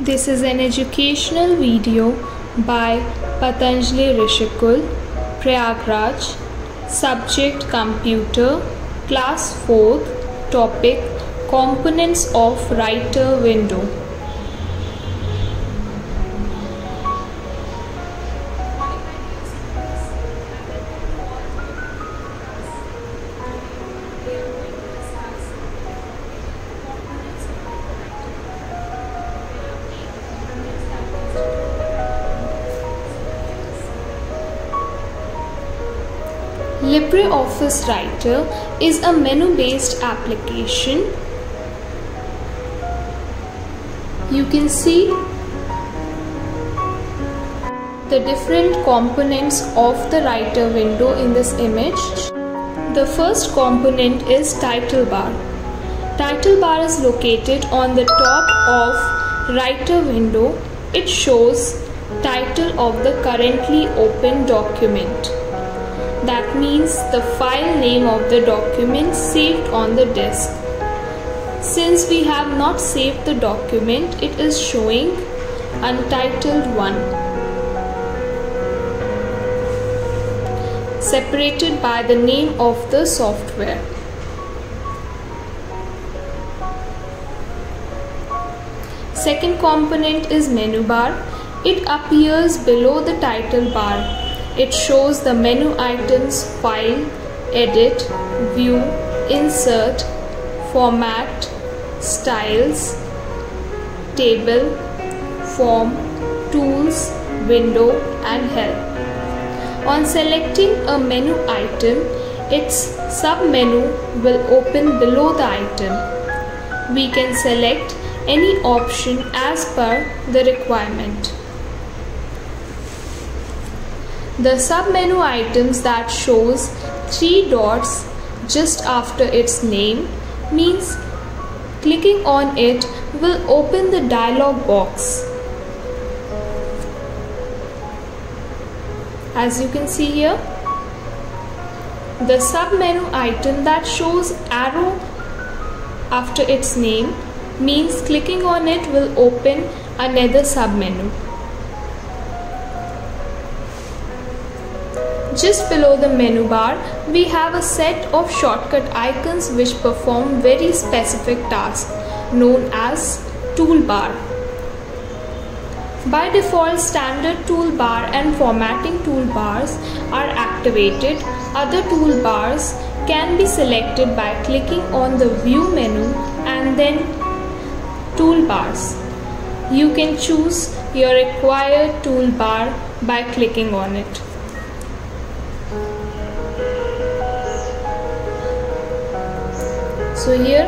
This is an educational video by Patanjali Rishikul, Prayagraj, subject Computer, class 4th, topic Components of Writer Window. LibreOffice Writer is a menu-based application. You can see the different components of the Writer window in this image. The first component is title bar. Title bar is located on the top of Writer window. It shows title of the currently open document. That means the file name of the document saved on the disk. Since we have not saved the document, it is showing Untitled 1, separated by the name of the software. Second component is menu bar. It appears below the title bar. It shows the menu items File, Edit, View, Insert, Format, Styles, Table, Form, Tools, Window and Help. On selecting a menu item, its sub-menu will open below the item. We can select any option as per the requirement. The sub-menu items that shows 3 dots just after its name means clicking on it will open the dialog box. As you can see here, the sub-menu item that shows arrow after its name means clicking on it will open another sub-menu. Just below the menu bar, we have a set of shortcut icons which perform very specific tasks known as toolbar. By default, standard toolbar and formatting toolbars are activated. Other toolbars can be selected by clicking on the view menu and then toolbars. You can choose your required toolbar by clicking on it. So here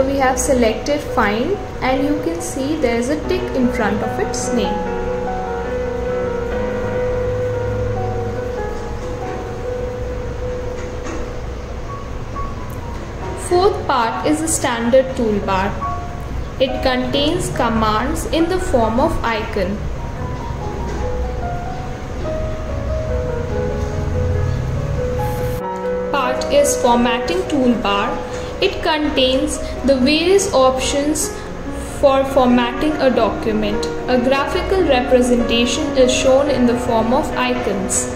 we have selected Find and you can see there is a tick in front of its name. Fourth part is a standard toolbar. It contains commands in the form of icon. Part is formatting toolbar. It contains the various options for formatting a document. A graphical representation is shown in the form of icons.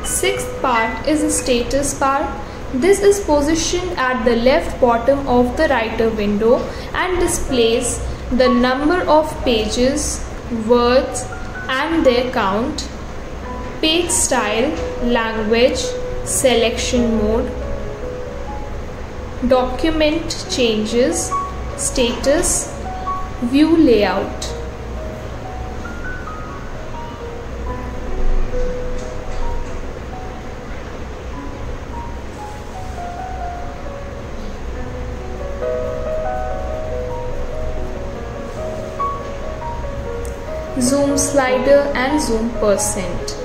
Sixth part is a status bar. This is positioned at the left bottom of the Writer window and displays the number of pages, words and their count, page style, language, selection mode, document changes, status, view layout. Zoom slider and zoom %.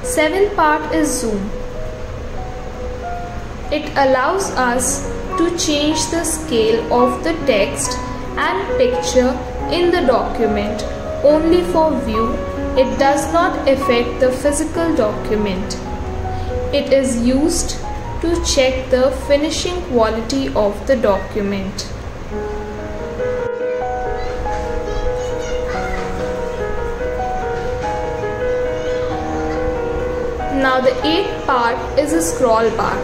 Seventh part is zoom. It allows us to change the scale of the text and picture in the document only for view It does not affect the physical document. It is used to check the finishing quality of the document. Now the eighth part is a scroll bar.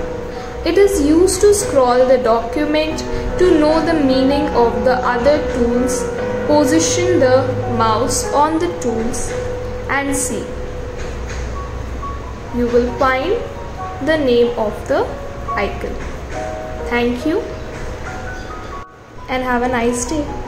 It is used to scroll the document, to know the meaning of the other tools, position the mouse on the tools and see. You will find the name of the icon. Thank you and have a nice day.